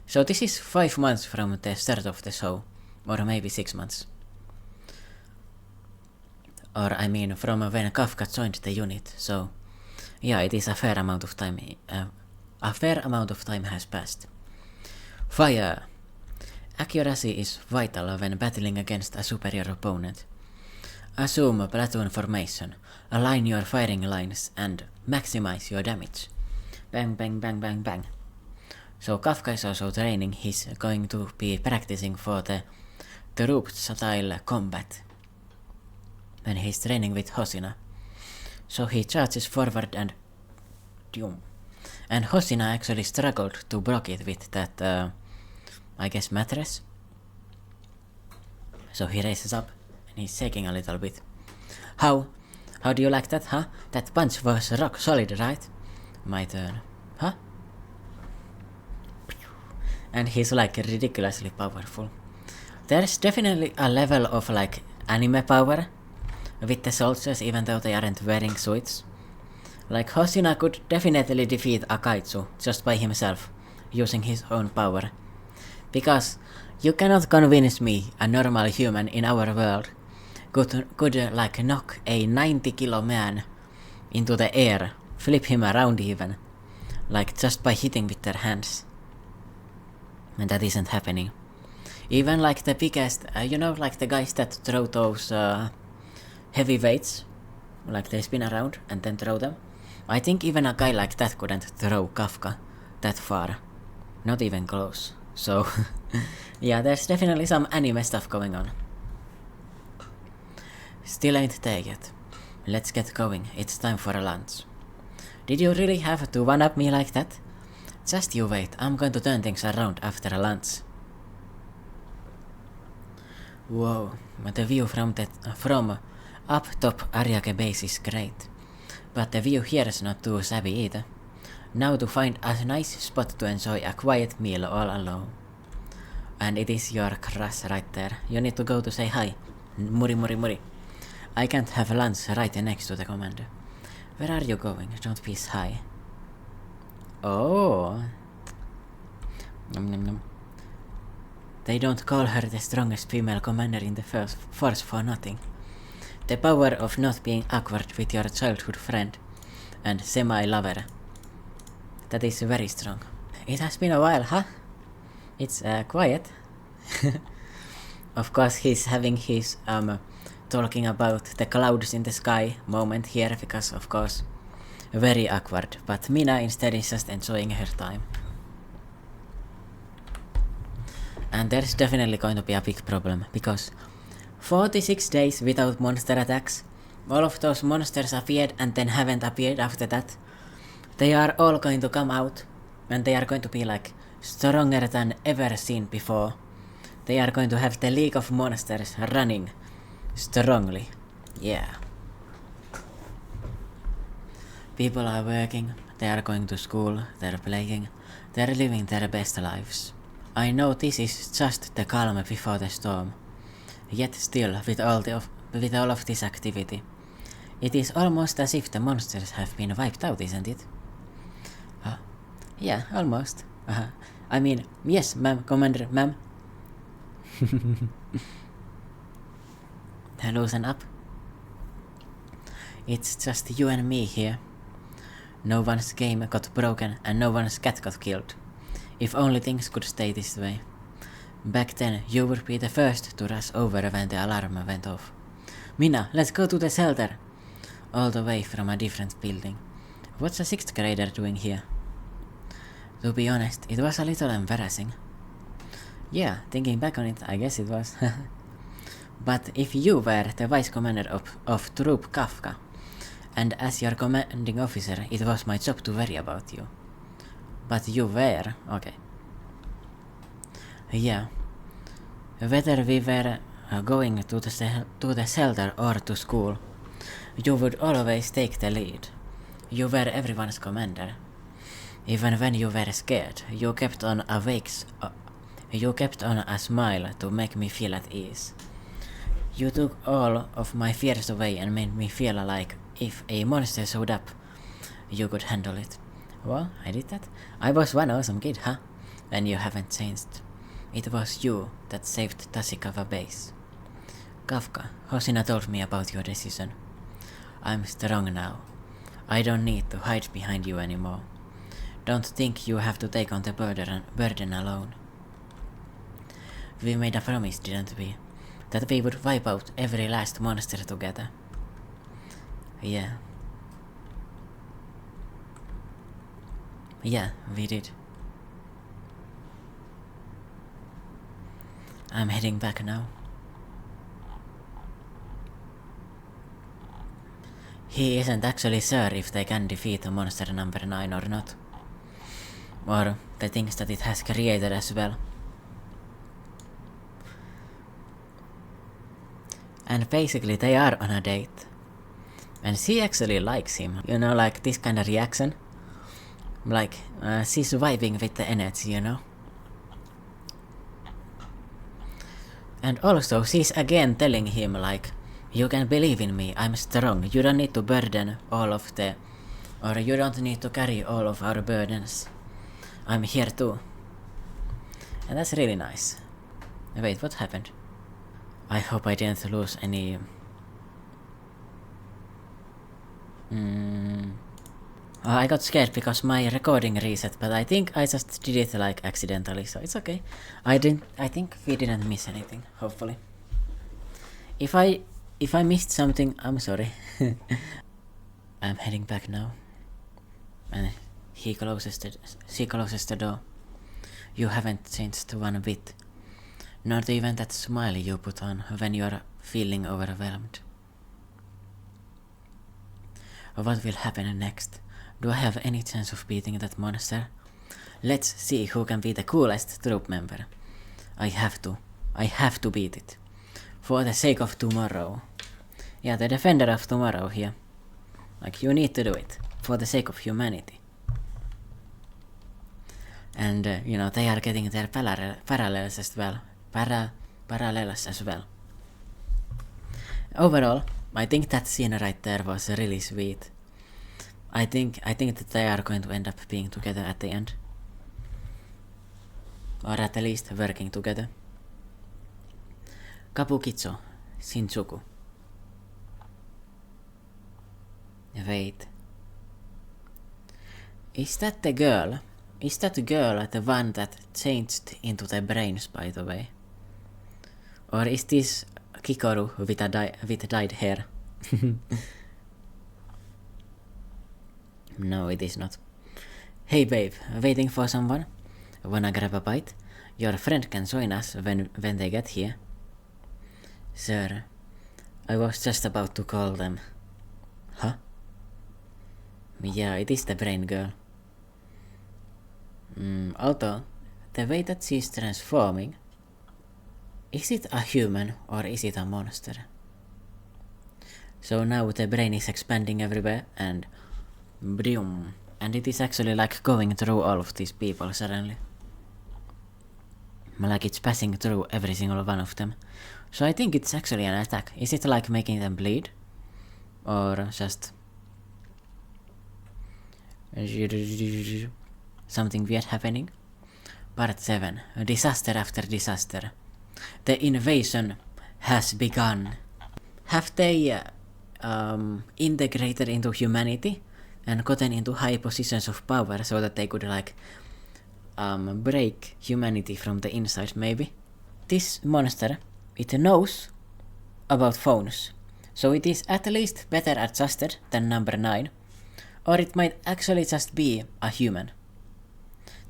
So this is 5 months from the start of the show, or maybe 6 months. Or I mean from when Kafka joined the unit, so yeah, it is a fair amount of time. A fair amount of time has passed. Fire! Accuracy is vital when battling against a superior opponent. Assume platoon formation, align your firing lines and maximize your damage. Bang, bang, bang, bang, bang. So Kafka is also training, he's going to be practicing for the troop-style combat when he's training with Hosina. So he charges forward and doom. And Hosina actually struggled to block it with that, I guess, mattress. So he raises up and he's shaking a little bit. How do you like that, huh? That punch was rock solid, right? My turn. Huh? And he's like ridiculously powerful. There's definitely a level of like anime power with the soldiers even though they aren't wearing suits. Like Hosina could definitely defeat a Kaiju just by himself, using his own power. Because you cannot convince me a normal human in our world could like knock a 90-kilo man into the air, flip him around even, like just by hitting with their hands. And that isn't happening. Even like the biggest, like the guys that throw those heavy weights, like they spin around and then throw them. I think even a guy like that couldn't throw Kafka that far. Not even close. So, yeah, there's definitely some anime stuff going on. Still ain't there yet. Let's get going, it's time for a lunch. Did you really have to one-up me like that? Just you wait, I'm going to turn things around after a lunch. Whoa, the view from up top Ariake base is great. But the view here is not too shabby either. Now to find a nice spot to enjoy a quiet meal all alone. And it is your crush right there. You need to go to say hi. Muri. I can't have lunch right next to the commander. Where are you going? Don't be shy. Oh. Nom. They don't call her the strongest female commander in the force for nothing. The power of not being awkward with your childhood friend and semi-lover. That is very strong. It has been a while, huh? It's quiet. Of course he's having his talking about the clouds in the sky moment here because of course very awkward, but Mina instead is just enjoying her time. And there's definitely going to be a big problem because 46 days without monster attacks, all of those monsters appeared and then haven't appeared after that. They are all going to come out and they are going to be like stronger than ever seen before. They are going to have the League of Monsters running strongly. Yeah. People are working, they are going to school, they're playing, they're living their best lives. I know this is just the calm before the storm. Yet still, with all of this activity, it is almost as if the monsters have been wiped out, isn't it? Yeah, almost. I mean, yes, ma'am, Commander, ma'am. Loosen up. It's just you and me here. No one's game got broken and no one's cat got killed. If only things could stay this way. Back then, you would be the first to rush over when the alarm went off. Mina, let's go to the shelter! All the way from a different building. What's a 6th grader doing here? To be honest, it was a little embarrassing. Yeah, thinking back on it, I guess it was. But if you were the vice commander of Troop Kafka, and as your commanding officer, it was my job to worry about you. But you were, okay. Yeah. Whether we were going to the shelter or to school, you would always take the lead. You were everyone's commander. Even when you were scared, you kept on a smile to make me feel at ease. You took all of my fears away and made me feel like if a monster showed up, you could handle it. Well, I did that. I was one awesome kid, huh? And you haven't changed. It was you that saved Tashikawa base. Kafka, Hosina told me about your decision. I'm strong now. I don't need to hide behind you anymore. Don't think you have to take on the burden alone. We made a promise, didn't we? that we would wipe out every last monster together. Yeah. Yeah, we did. I'm heading back now. He isn't actually sure if they can defeat monster number 9 or not. Or the things that it has created as well. And basically they are on a date. And she actually likes him. You know, like this kind of reaction. Like, she's vibing with the energy, you know. And also, she's again telling him like, you can believe in me, I'm strong, you don't need to burden all of the... Or you don't need to carry all of our burdens. I'm here too. And that's really nice. Wait, what happened? I hope I didn't lose any... Oh, I got scared because my recording reset, but I think I just did it like accidentally, so it's okay. I think we didn't miss anything, hopefully. If I missed something, I'm sorry. I'm heading back now. And she closes the door. You haven't changed one bit. Not even that smile you put on when you're feeling overwhelmed. What will happen next? Do I have any chance of beating that monster? Let's see who can be the coolest troop member. I have to beat it. For the sake of tomorrow. Yeah, the defender of tomorrow here. Like, you need to do it. For the sake of humanity. And, you know, they are getting their parallels as well. Parallels as well. Overall, I think that scene right there was really sweet. I think that they are going to end up being together at the end. Or at least working together. Kabukitsu, Shinjuku. Wait. Is that the girl? Is that girl the one that changed into the brains, by the way? Or is this Kikoru with dyed hair? No, it is not. Hey babe, waiting for someone? Wanna grab a bite? Your friend can join us when they get here. Sir, I was just about to call them. Huh? Yeah, it is the brain girl. Although, the way that she's transforming, is it a human or is it a monster? So now the brain is expanding everywhere and boom, and it is actually like going through all of these people suddenly. Like it's passing through every single one of them. So I think it's actually an attack. Is it like making them bleed? Or just... something weird happening? Part 7. Disaster after disaster. The invasion has begun. Have they integrated into humanity and gotten into high positions of power so that they could like break humanity from the inside maybe? This monster, it knows about phones, so it is at least better adjusted than number 9, or it might actually just be a human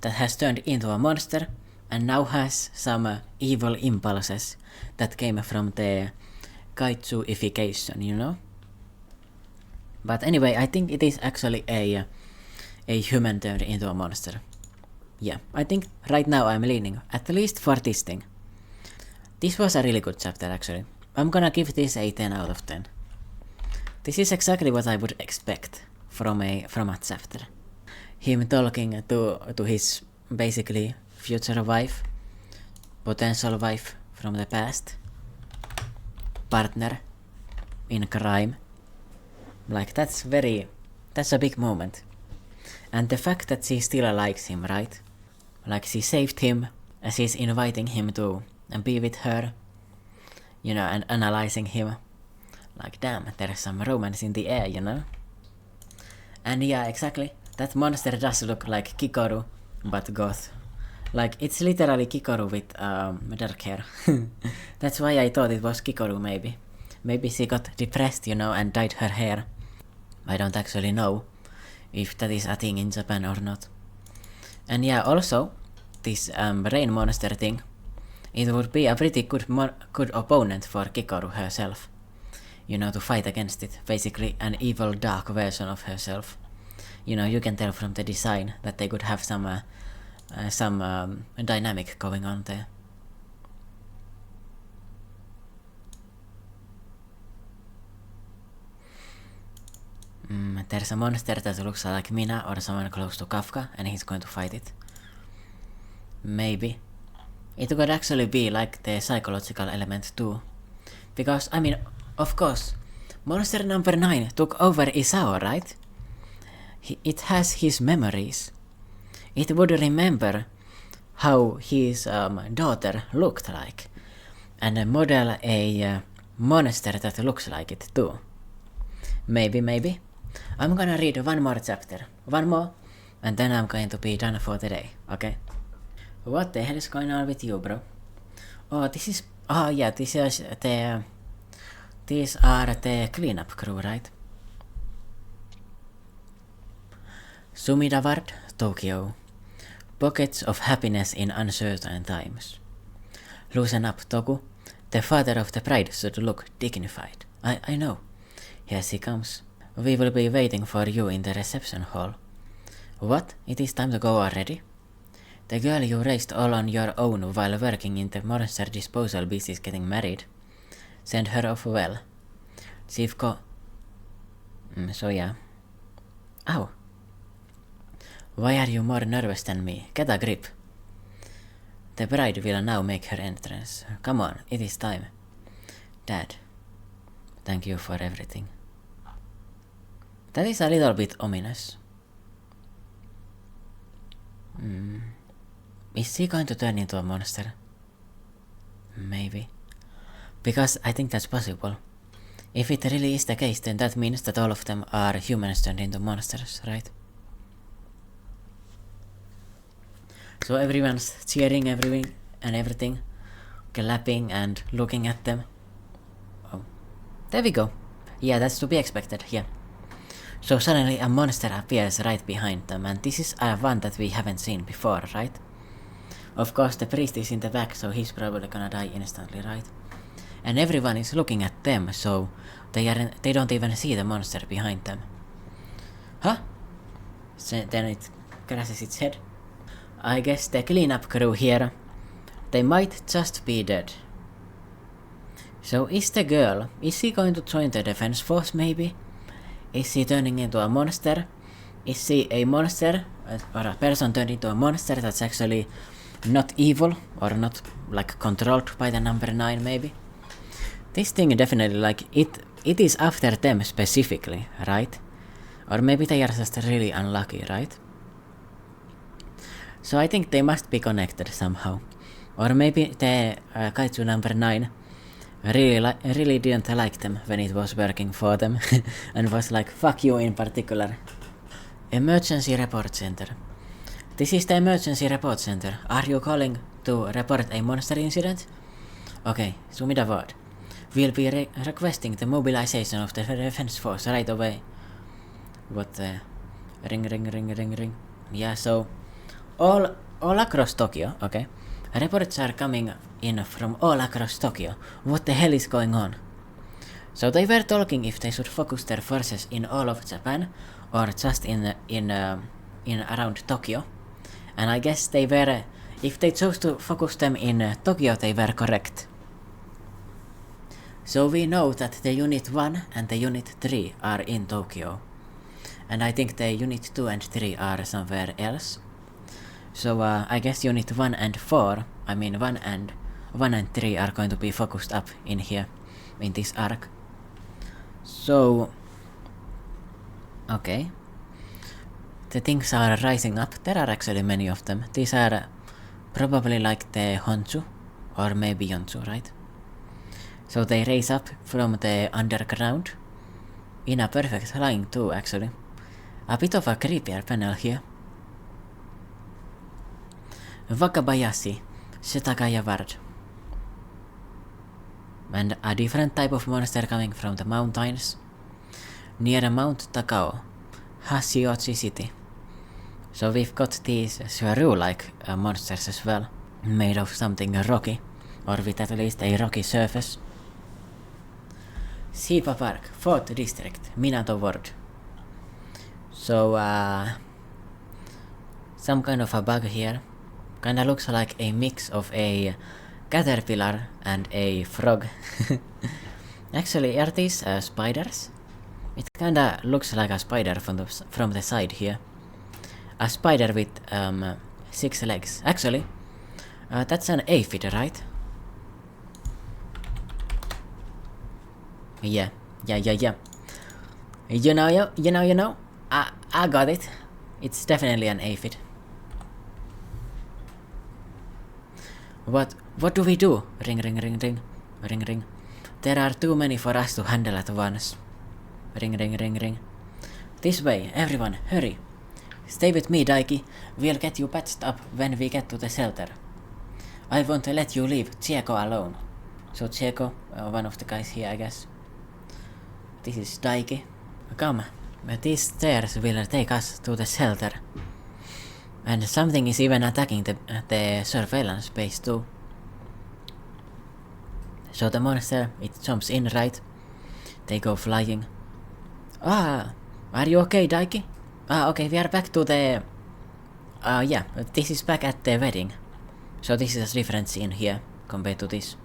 that has turned into a monster and now has some evil impulses that came from the Kaiju-ification, you know? But anyway, I think it is actually a human turned into a monster. Yeah, I think right now I'm leaning, at least for this thing. This was a really good chapter actually. I'm gonna give this a 10 out of 10. This is exactly what I would expect from a chapter. Him talking to his basically future wife, potential wife from the past, partner in crime. Like that's a big moment. And the fact that she still likes him, right? Like she saved him, and she's inviting him to be with her, you know, and analyzing him. Like damn, there's some romance in the air, you know? And yeah, exactly. That monster does look like Kikoru, but goth. Like, it's literally Kikoru with dark hair. That's why I thought it was Kikoru, maybe. Maybe she got depressed, you know, and dyed her hair. I don't actually know if that is a thing in Japan or not. And yeah, also, this rain monster thing, it would be a pretty good opponent for Kikoru herself. You know, to fight against it. Basically an evil dark version of herself. You know, you can tell from the design that they could have some dynamic going on there. There's a monster that looks like Mina or someone close to Kafka, and he's going to fight it. Maybe. It could actually be like the psychological element too. Because, I mean, of course, monster number 9 took over Isao, right? It has his memories. It would remember how his daughter looked like, and model a monster that looks like it too. Maybe. I'm gonna read one more chapter. One more, and then I'm going to be done for the day, okay? What the hell is going on with you, bro? Oh, these are the cleanup crew, right? Sumida Ward, Tokyo. Pockets of happiness in uncertain times. Loosen up, Toku. The father of the bride should look dignified. I know. Here she comes. We will be waiting for you in the reception hall. What? It is time to go already? The girl you raised all on your own while working in the monster disposal biz is getting married. Send her off well. Chief so yeah. Ow. Why are you more nervous than me? Get a grip. The bride will now make her entrance. Come on, it is time. Dad, thank you for everything. That is a little bit ominous. Is he going to turn into a monster? Maybe. Because I think that's possible. If it really is the case, then that means that all of them are humans turned into monsters, right? So everyone's cheering everything, clapping and looking at them. Oh, there we go. Yeah, that's to be expected, yeah. So suddenly a monster appears right behind them, and this is one that we haven't seen before, right? Of course, the priest is in the back, so he's probably gonna die instantly, right? And everyone is looking at them, so they don't even see the monster behind them. Huh? So then it crashes its head. I guess the cleanup crew here, they might just be dead. So is the girl, is she going to join the defense force maybe? Is she turning into a monster? Is she a monster, or a person turned into a monster that's actually not evil, or not like controlled by the number 9 maybe? This thing definitely, like, it is after them specifically, right? Or maybe they are just really unlucky, right? So I think they must be connected somehow. Or maybe the Kaiju number 9 really didn't like them when it was working for them and was like, fuck you in particular. Emergency Report Center. This is the Emergency Report Center. Are you calling to report a monster incident? Okay, Sumida Ward. We'll be requesting the mobilization of the defense force right away. What the... Ring. Yeah, so... All across Tokyo, okay? Reports are coming in from all across Tokyo. What the hell is going on? So they were talking if they should focus their forces in all of Japan or just in around Tokyo. And I guess they were, if they chose to focus them in Tokyo, they were correct. So we know that the Unit 1 and the Unit 3 are in Tokyo. And I think the Unit 2 and 3 are somewhere else. So I guess Unit 1 and 4, I mean 1 and 3 are going to be focused up in here, in this arc. So... okay. The things are rising up. There are actually many of them. These are probably like the Honshu, or maybe Yonshu, right? So they raise up from the underground, in a perfect line too, actually. A bit of a creepier panel here. Wakabayashi, Setagaya Ward. And a different type of monster coming from the mountains. Near Mount Takao, Hashiochi City. So we've got these shrew-like monsters as well, made of something rocky, or with at least a rocky surface. Shiba Park, 4th District, Minato Ward. So, some kind of a bug here. Kinda looks like a mix of a caterpillar and a frog. Actually, are these spiders? It kinda looks like a spider from the side here. A spider with 6 legs. Actually, that's an aphid, right? Yeah. You know. I got it. It's definitely an aphid. What do we do? Ring. There are too many for us to handle at once. Ring. This way, everyone, hurry. Stay with me, Daiki. We'll get you patched up when we get to the shelter. I won't let you leave Chieko alone. So Chieko, one of the guys here, I guess. This is Daiki. Come, these stairs will take us to the shelter. And something is even attacking the surveillance base too. So the monster, it jumps in, right? They go flying. Are you okay, Daiki? Okay, we are back to the... yeah, this is back at the wedding. So this is a different scene here, compared to this.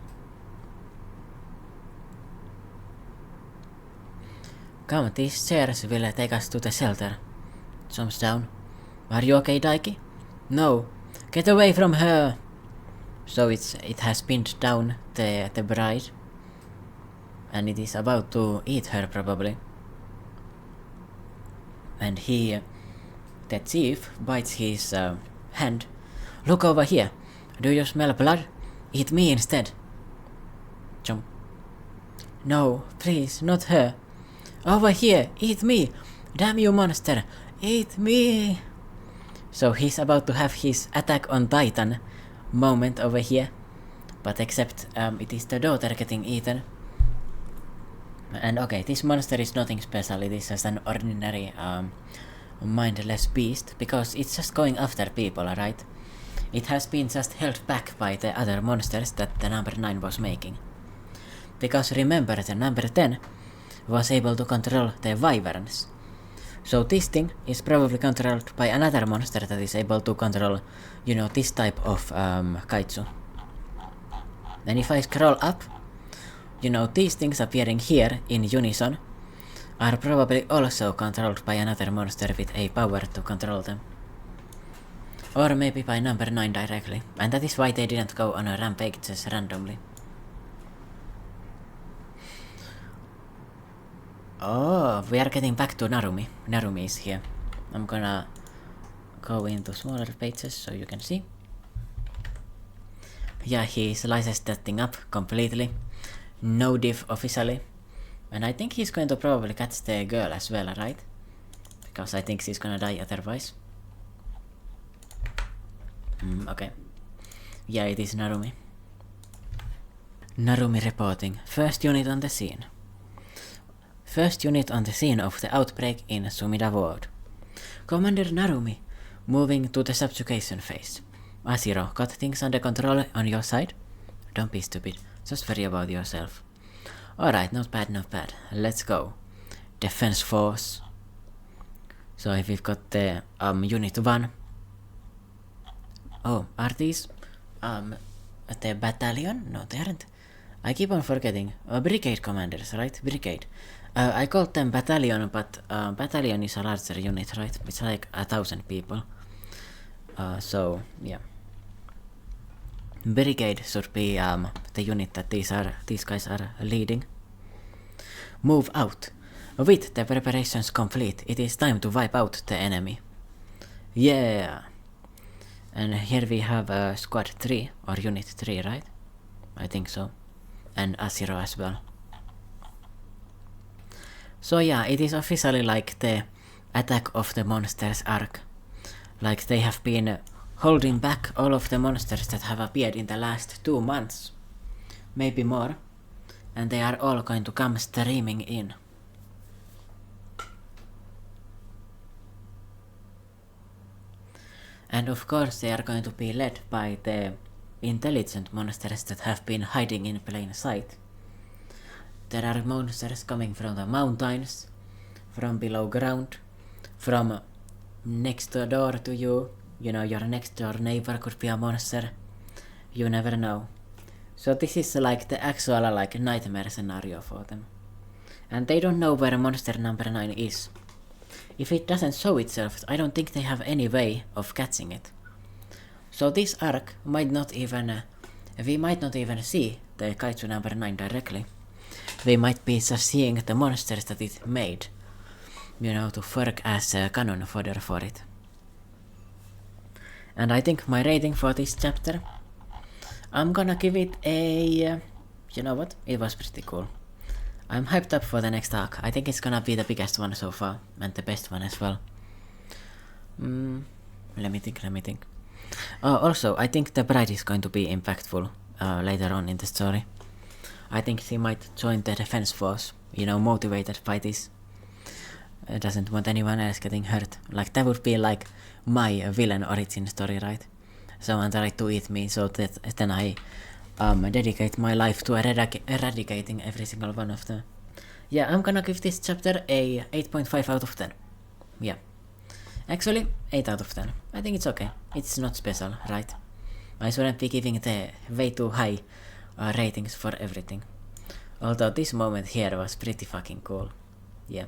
Come, these stairs will take us to the shelter. Jumps down. Are you okay, Daiki? No. Get away from her! So it has pinned down the bride. And it is about to eat her, probably. And the thief, bites his hand. Look over here. Do you smell blood? Eat me instead. Jump. No, please, not her. Over here, eat me! Damn you, monster! Eat me! So he's about to have his Attack on Titan moment over here. But except it is the daughter getting eaten. And okay, this monster is nothing special, it is just an ordinary mindless beast, because it's just going after people, right? It has been just held back by the other monsters that the number 9 was making. Because remember, the number 10 was able to control the wyverns. So this thing is probably controlled by another monster that is able to control, you know, this type of kaiju. And if I scroll up, you know, these things appearing here in unison are probably also controlled by another monster with a power to control them. Or maybe by number 9 directly, and that is why they didn't go on a rampage just randomly. Oh, we are getting back to Narumi. Narumi is here. I'm gonna go into smaller pages so you can see. Yeah, he slices that thing up completely. No diff officially. And I think he's going to probably catch the girl as well, right? Because I think she's gonna die otherwise. Okay. Yeah, it is Narumi. Narumi reporting. First unit on the scene. First unit on the scene of the outbreak in Sumida Ward. Commander Narumi, moving to the subjugation phase. Asiro, got things under control on your side? Don't be stupid, just worry about yourself. Alright, not bad. Let's go. Defense force. So if we've got the unit 1. Oh, are these the battalion? No, they aren't. I keep on forgetting. Brigade commanders, right? Brigade. I called them battalion, but battalion is a larger unit, right? It's like 1,000 people. So yeah. Brigade should be the unit that these guys are leading. Move out. With the preparations complete, it is time to wipe out the enemy. Yeah. And here we have squad 3 or unit 3, right? I think so. And Asiro as well. So yeah, it is officially like the Attack of the Monsters arc. Like they have been holding back all of the monsters that have appeared in the last 2 months. Maybe more. And they are all going to come streaming in. And of course they are going to be led by the intelligent monsters that have been hiding in plain sight. There are monsters coming from the mountains, from below ground, from next door to you. You know, your next door neighbor could be a monster. You never know. So this is like the actual like nightmare scenario for them. And they don't know where monster number 9 is. If it doesn't show itself, I don't think they have any way of catching it. So this arc might not even... we might not even see the Kaiju number 9 directly. We might be just seeing the monsters that it made. You know, to work as canon fodder for it. And I think my rating for this chapter... I'm gonna give it a... you know what? It was pretty cool. I'm hyped up for the next arc. I think it's gonna be the biggest one so far, and the best one as well. Let me think. Also, I think the bride is going to be impactful later on in the story. I think she might join the defense force, you know, motivated by this. Doesn't want anyone else getting hurt. Like, that would be like my villain origin story, right? Someone tried to eat me, so that then I dedicate my life to eradicating every single one of them. Yeah, I'm gonna give this chapter a 8.5 out of 10. Yeah. Actually, 8 out of 10. I think it's okay. It's not special, right? I shouldn't be giving the way too high ratings for everything. Although this moment here was pretty fucking cool. Yeah.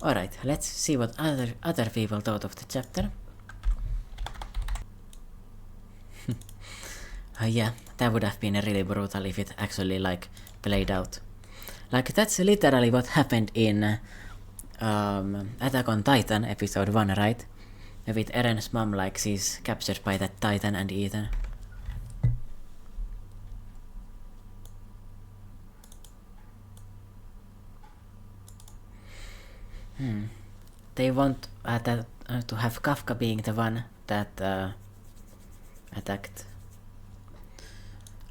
Alright, let's see what other people thought of the chapter. Yeah, that would have been really brutal if it actually like played out. Like, that's literally what happened in Attack on Titan episode 1, right? With Eren's mom, like, she's captured by that Titan and eaten. They want to have Kafka being the one that attacked.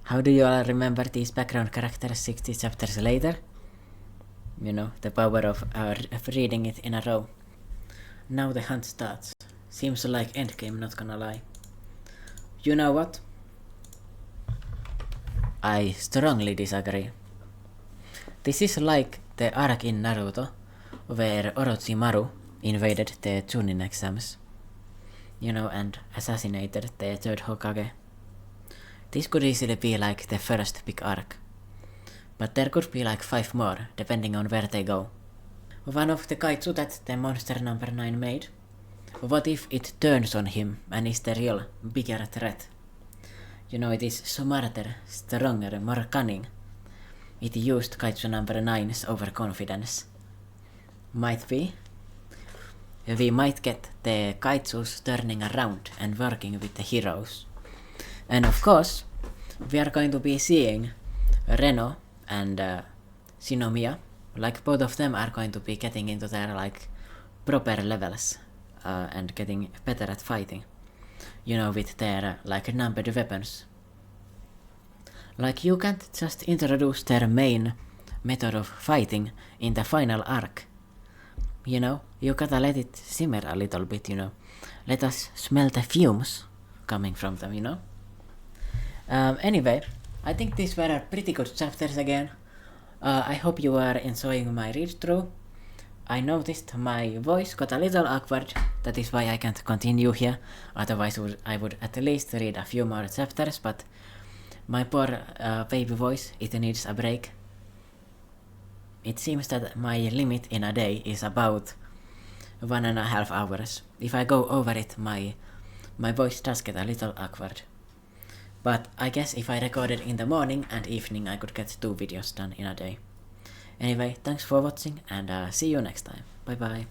How do you all remember these background characters 60 chapters later? You know, the power of reading it in a row. Now the hunt starts. Seems like endgame, not gonna lie. You know what? I strongly disagree. This is like the arc in Naruto, where Orochimaru invaded the Chunin exams. You know, and assassinated the third Hokage. This could easily be like the first big arc. But there could be like 5 more, depending on where they go. One of the Kaiju that the monster number 9 made. What if it turns on him and is the real bigger threat? You know, it is smarter, stronger, more cunning. It used Kaiju number 9's overconfidence. Might be. We might get the Kaijus turning around and working with the heroes. And of course, we are going to be seeing Reno and Shinomiya. Like, both of them are going to be getting into their like proper levels and getting better at fighting. You know, with their like numbered weapons. Like, you can't just introduce their main method of fighting in the final arc. You know, you gotta let it simmer a little bit, you know. Let us smell the fumes coming from them, you know. Anyway, I think these were pretty good chapters again. I hope you are enjoying my read-through. I noticed my voice got a little awkward, that is why I can't continue here, otherwise I would at least read a few more chapters, but my poor baby voice, it needs a break. It seems that my limit in a day is about 1.5 hours. If I go over it, my voice does get a little awkward. But I guess if I recorded in the morning and evening, I could get 2 videos done in a day. Anyway, thanks for watching and see you next time. Bye bye.